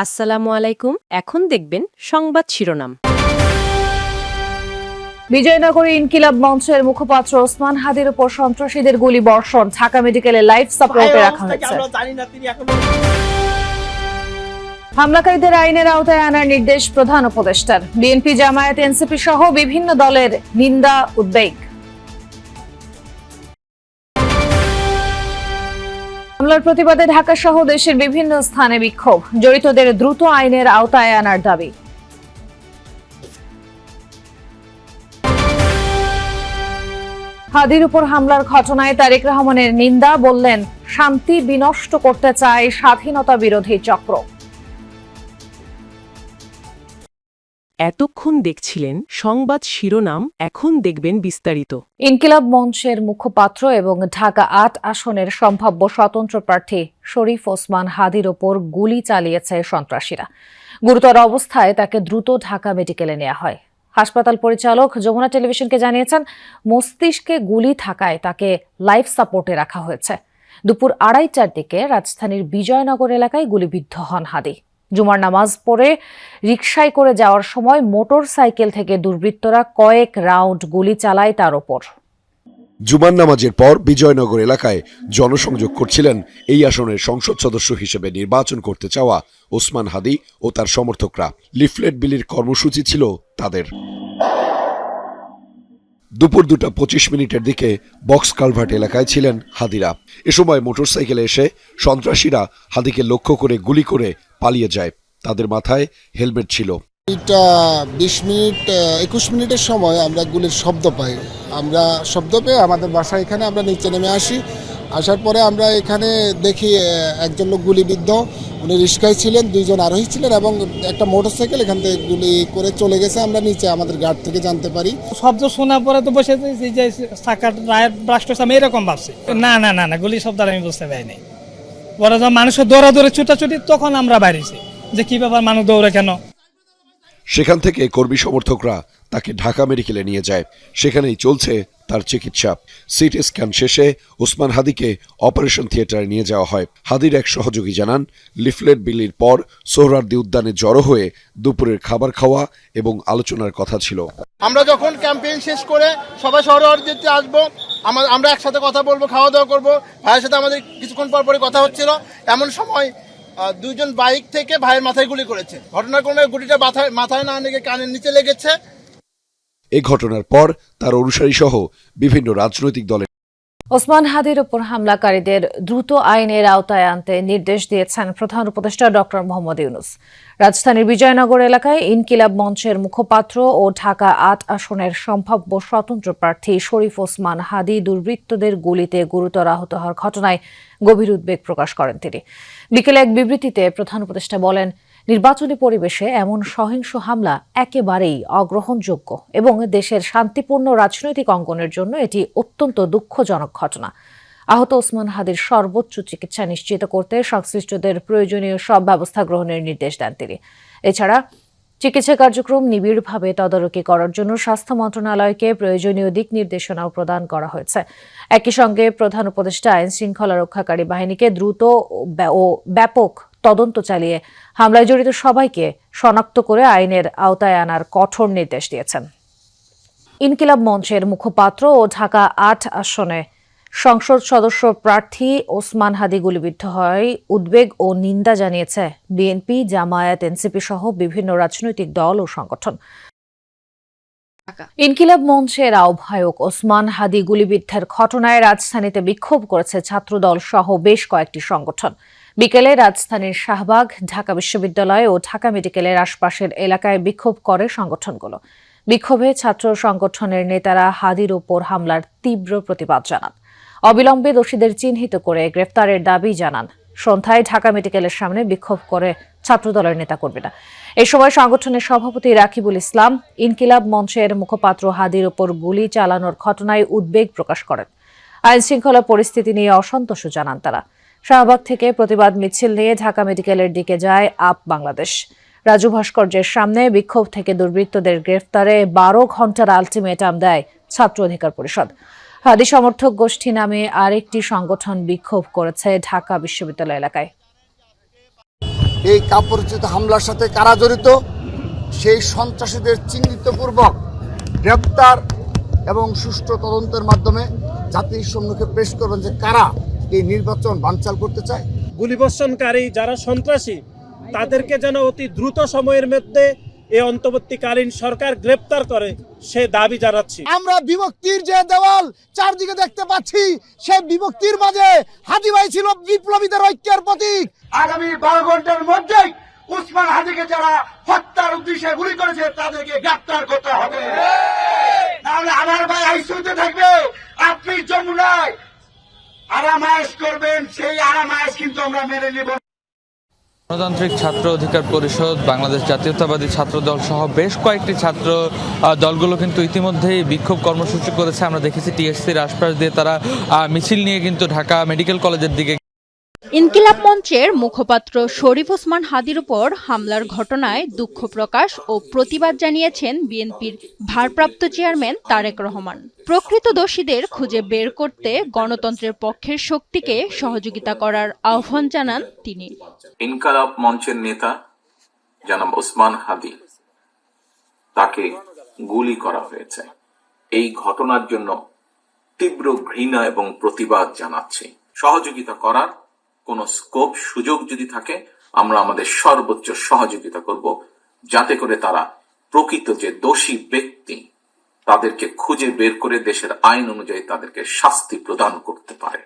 আসসালামু আলাইকুম। এখন দেখবেন সংবাদ শিরোনাম। বিজয়নগরে ইনকিলাব মঞ্চের মুখপাত্র ওসমান হাদির উপর সন্ত্রাসীদের গুলি বর্ষণ, ঢাকা মেডিকেলে লাইফ সাপোর্টে রাখা হয়েছে। হামলাকারীদের আইনের আওতায় আনার নির্দেশ প্রধান উপদেষ্টার। বিএনপি, জামায়াত, এনসিপি সহ বিভিন্ন দলের নিন্দা, উদ্বেগ। হামলার প্রতিবাদে ঢাকা সহ দেশের বিভিন্ন স্থানে বিক্ষোভ, জড়িতদের দ্রুত আইনের আওতায় আনার দাবি। হাদির উপর হামলার ঘটনায় তারেক রহমানের নিন্দা, বললেন শান্তি বিনষ্ট করতে চায় স্বাধীনতা বিরোধী চক্র। এতক্ষণ দেখছিলেন সংবাদ শিরোনাম, এখন দেখবেন বিস্তারিত। ইনকিলাব মঞ্চের মুখপাত্র এবং ঢাকা ৮ আসনের সম্ভাব্য স্বতন্ত্র প্রার্থী শরীফ ওসমান হাদির ওপর গুলি চালিয়েছে সন্ত্রাসীরা। গুরুতর অবস্থায় তাকে দ্রুত ঢাকা মেডিকেলে নেওয়া হয়। হাসপাতাল পরিচালক যমুনা টেলিভিশনকে জানিয়েছেন, মস্তিষ্কে গুলি থাকায় তাকে লাইফ সাপোর্টে রাখা হয়েছে। দুপুর ২:৩০টার দিকে রাজধানীর বিজয়নগর এলাকায় গুলিবিদ্ধ হন হাদি। জুমার নামাজ পড়ে রিকশায় করে যাওয়ার সময় মোটর সাইকেল থেকে দুর্বৃত্তরা কয়েক রাউন্ড গুলি চালায় তার ওপর। জুমার নামাজের পর বিজয়নগর এলাকায় জনসংযোগ করছিলেন এই আসনের সংসদ সদস্য হিসেবে নির্বাচন করতে চাওয়া ওসমান হাদি ও তার সমর্থকরা। লিফলেট বিলির কর্মসূচি ছিল তাদের। দুপুর 2:25 দিকে বক্স কালভার্ট এলাকায় ছিলেন হাদিরা। এ সময় মোটরসাইকেলে এসে সন্ত্রাসীরা হাদিকে লক্ষ্য করে গুলি করে পালিয়ে যায়। তাদের মাথায় হেলমেট ছিল। 21 মিনিটের সময় আমরা গুলির শব্দ পাই। আমরা শব্দ পেয়ে আমাদের বাসা এখানে আমরা নিচে নেমে আসি। আসার পরে আমরা এখানে দেখি একজন লোক গুলিবিদ্ধ, উনি রিস্কায় ছিলেন, 2 জন আরোহী ছিলেন এবং একটা মোটরসাইকেল এখান থেকে গুলি করে চলে গেছে। আমরা নিচে আমাদের গার্ড থেকে জানতে পারি। শব্দ শোনার পরে তো বসে যে চাকার টায়ার ব্রাস্ট হচ্ছে, আমি এরকম ভাবছি। না না না না গুলি শব্দ আমি বুঝতে পারিনি। বড় যখন মানুষের দৌড়াদৌড়ে ছুটাছুটি, তখন আমরা বাইরেছি যে কি ব্যাপার, মানুষ দৌড়ে কেন। সেখান থেকে কর্মী সমর্থকরা তাকে ঢাকা মেডিকেলে নিয়ে যায়। সেখানেই চলছে তার চিকিৎসা। সিটি স্ক্যান শেষে ওসমান হাদিকে অপারেশন থিয়েটারে নিয়ে যাওয়া হয়। হাদির এক সহযোগী জানান, লিফলেট বিলির পর সোহরাওয়ার্দী উদ্যানে জড়ো হয়ে দুপুরের খাবার খাওয়া এবং আলোচনার কথা ছিল। আমরা যখন ক্যাম্পেইন শেষ করে সবাই সোহরাওয়ার্দীতে আসবো, আমরা একসাথে কথা বলবো, খাওয়া দাওয়া করবো। ভাইয়ের সাথে আমাদের কিছুক্ষণ পরে কথা হচ্ছিল। এমন সময় 2 জন বাইক থেকে ভাইয়ের মাথায় গুলি করেছে। ঘটনাক্রমে গুলিটা মাথায় না লেগে কানের নিচে লেগেছে। এই ঘটনার পর তার অনুসারী সহ বিভিন্ন রাজনৈতিক দলের ওসমান হাদির উপর হামলাকারীদের দ্রুত আইনের আওতায় আনতে নির্দেশ দিয়েছেন প্রধান উপদেষ্টা ডক্টর মোহাম্মদ ইউনূস। রাজধানীর বিজয়নগর এলাকায় ইনকিলাব মঞ্চের মুখপাত্র ও ঢাকা ৮ আসনের সম্ভাব্য স্বতন্ত্র প্রার্থী শরীফ ওসমান হাদি দুর্বৃত্তদের গুলিতে গুরুতর আহত হওয়ার ঘটনায় গভীর উদ্বেগ প্রকাশ করেন তিনি। বিকেলে এক বিবৃতিতে প্রধান উপদেষ্টা বলেন, নির্বাচনী পরিবেশে এমন সহিংস হামলা একেবারেই অগ্রহণযোগ্য এবং দেশের শান্তিপূর্ণ রাজনৈতিক অঙ্গনের জন্য এটি অত্যন্ত দুঃখজনক ঘটনা। আহত ওসমান হাদির সর্বোচ্চ চিকিৎসা নিশ্চিত করতে সংশ্লিষ্টদের প্রয়োজনীয় সব ব্যবস্থা গ্রহণের নির্দেশ দেন তিনি। এছাড়া চিকিৎসা কার্যক্রম নিবিড়ভাবে তদারকি করার জন্য স্বাস্থ্য মন্ত্রণালয়কে প্রয়োজনীয় দিক নির্দেশনাও প্রদান করা হয়েছে। একই সঙ্গে প্রধান উপদেষ্টা আইন শৃঙ্খলা রক্ষাকারী বাহিনীকে দ্রুত ও ব্যাপক তদন্ত চালিয়ে হামলায় জড়িত সবাইকে শনাক্ত করে আইনের আওতায় আনার কঠোর নির্দেশ দিয়েছেন। ইনকিলাব মঞ্চের মুখপাত্র ও ঢাকা ৮ আসনে সংসদ সদস্য প্রার্থী ওসমান হাদি গুলিবিদ্ধ হয় উদ্বেগ ও নিন্দা জানিয়েছে বিএনপি, জামায়াত, এনসিপি সহ বিভিন্ন রাজনৈতিক দল ও সংগঠন। ইনকিলাব মঞ্চের আহ্বায়ক ওসমান হাদি গুলিবিদ্ধের ঘটনায় রাজধানীতে বিক্ষোভ করেছে ছাত্রদল সহ বেশ কয়েকটি সংগঠন। বিকেলে রাজধানীর শাহবাগ, ঢাকা বিশ্ববিদ্যালয় ও ঢাকা মেডিকেলের আশপাশের এলাকায় বিক্ষোভ করে সংগঠনগুলো। বিক্ষোভে ছাত্র সংগঠনের নেতারা হাদির ওপর হামলার তীব্র প্রতিবাদ জানান। অবিলম্বে দোষীদের চিহ্নিত করে গ্রেফতারের দাবি জানান। সন্ধ্যায় ঢাকা মেডিকেলের সামনে বিক্ষোভ করে ছাত্রদলের নেতাকর্মীরা। এ সময় সংগঠনের সভাপতি রাকিবুল ইসলাম ইনকিলাব মঞ্চের মুখপাত্র হাদির ওপর গুলি চালানোর ঘটনায় উদ্বেগ প্রকাশ করেন। আইন শৃঙ্খলা পরিস্থিতি নিয়ে অসন্তোষ জানান তারা। শাহবাগ থেকে প্রতিবাদ মিছিল নিয়ে ঢাকা মেডিকেলের দিকে যায় আপ বাংলাদেশ। রাজু ভাস্কর্যের সামনে বিক্ষোভ থেকে দুর্বৃত্তদের গ্রেফতারে 12 ঘণ্টার আলটিমেটাম দেয় ছাত্র অধিকার পরিষদ। হাদি সমর্থক গোষ্ঠী নামে আরেকটি সংগঠন বিক্ষোভ করেছে ঢাকা বিশ্ববিদ্যালয় এলাকায়। এই কাপুরুষোচিত হামলার সাথে কারা জড়িত সেই সন্ত্রাসীদের চিহ্নিতপূর্বক গ্রেপ্তার এবং সুষ্ঠু তদন্তের মাধ্যমে জাতির সম্মুখে পেশ করবেন যে কারা এই নির্বাচন বানচাল করতে চায়। গুলিবর্ষণকারী যারা সন্ত্রাসী তাদেরকে যেন অতি দ্রুত সময়ের মধ্যে এই অন্তর্বর্তীকালীন সরকার গ্রেপ্তার করে সে দাবি জানাচ্ছি। আমরা বিভক্তির যে দেওয়াল চারদিকে দেখতে পাচ্ছি, সেই বিভক্তির মাঝে হাদি ভাই ছিল বিপ্লবীদের ঐক্যের প্রতীক। আগামী 12 ঘন্টার মধ্যেই উসমান হাদিকে যারা হত্যার উদ্দেশ্যে গুলি করেছে তাদেরকে গ্রেপ্তার করতে হবে, নাহলে আমার ভাই আইসিইউতে থাকবে, আপনি যমুনায় আরামায়েশ করবেন, সেই আরামায়েশ কিন্তু আমরা মেনে নেব। গণতান্ত্রিক ছাত্র অধিকার পরিষদ, বাংলাদেশ জাতীয়তাবাদী ছাত্র দল সহ বেশ কয়েকটি ছাত্র দলগুলো কিন্তু ইতিমধ্যেই বিক্ষোভ কর্মসূচি করেছে। আমরা দেখেছি টিএসসির আশপাশ দিয়ে তারা মিছিল নিয়ে কিন্তু ঢাকা মেডিকেল কলেজের দিকে। ইনকিলাব মঞ্চের মুখপাত্র শরীফ ওসমান হাদির উপর হামলার ঘটনায় দুঃখ প্রকাশ ও প্রতিবাদ জানিয়েছেন বিএনপির ভারপ্রাপ্ত চেয়ারম্যান তারেক রহমান। প্রকৃত দোষীদের খুঁজে বের করতে গণতন্ত্রের পক্ষের শক্তিকে সহযোগিতা করার আহ্বান জানান তিনি। ইনকিলাব মঞ্চের নেতা জনাব ওসমান হাদি, তাকে গুলি করা হয়েছে। এই ঘটনার জন্য তীব্র ঘৃণা এবং প্রতিবাদ জানাচ্ছি। সহযোগিতা করার কোন স্কোপ সুযোগ যদি থাকে আমরা আমাদের সর্বোচ্চ সহযোগিতা করব, যাতে করে তারা প্রকৃত যে দোষী ব্যক্তি তাদেরকে খুঁজে বের করে দেশের আইন অনুযায়ী তাদেরকে শাস্তি প্রদান করতে পারে।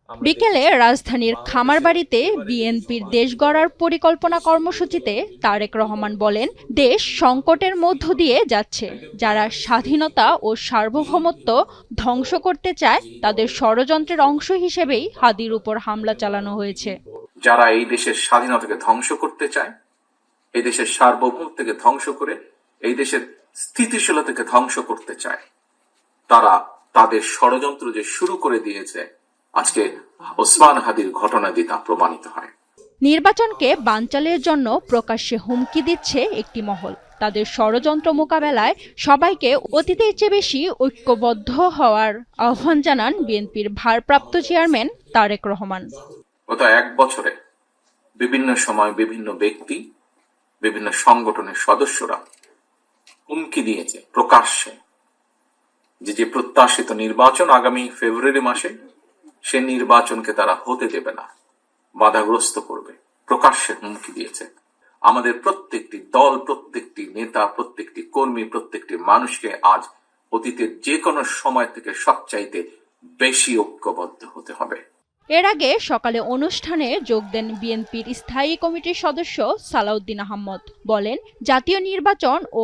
বিকেলে রাজধানীর খামারবাড়িতে বিএনপির দেশ গড়ার পরিকল্পনা কর্মসূচিতে তারেক রহমান বলেন, দেশ সংকটের মধ্য দিয়ে যাচ্ছে। যারা স্বাধীনতা ও সার্বভৌমত্ব ধ্বংস করতে চায় তাদের ষড়যন্ত্রের অংশ হিসেবেই হাদির উপর হামলা চালানো হয়েছে। যারা এই দেশের স্বাধীনতাকে ধ্বংস করতে চায়, এই দেশের সার্বভৌমত্বকে ধ্বংস করে এই দেশের স্থিতিশীলতাকে ধ্বংস করতে চায়, তারা তাদের ষড়যন্ত্র যে শুরু করে দিয়েছে, আজকে ওসমান হাদির ঘটনা দিয়ে তা প্রমাণিত হয়। নির্বাচনকে বানচালের জন্য প্রকাশ্যে হুমকি দিচ্ছে একটি মহল। তাদের ষড়যন্ত্র মোকাবেলায় সবাইকে অতীতের চেয়ে বেশি ঐক্যবদ্ধ হওয়ার আহ্বান জানান বিএনপির ভারপ্রাপ্ত চেয়ারম্যান তারেক রহমান। গত 1 বছরে বিভিন্ন সময় বিভিন্ন ব্যক্তি, বিভিন্ন সংগঠনের সদস্যরা হুমকি দিয়েছে প্রকাশ্যে যে প্রত্যাশিত নির্বাচন আগামী ফেব্রুয়ারি মাসে, সে নির্বাচনকে তারা হতে দেবে না, বাধাগ্রস্ত করবে, প্রকাশ্যে হুমকি দিয়েছে। আমাদের প্রত্যেকটি দল, প্রত্যেকটি নেতা, প্রত্যেকটি কর্মী, প্রত্যেকটি মানুষকে আজ অতীতের যে কোনো সময় থেকে সবচাইতে বেশি ঐক্যবদ্ধ হতে হবে। এর আগে সকালে অনুষ্ঠানে যোগ দেন বিএনপির স্থায়ী কমিটির সদস্য সালাউদ্দিন আহমদ। বলেন, জাতীয় নির্বাচন ও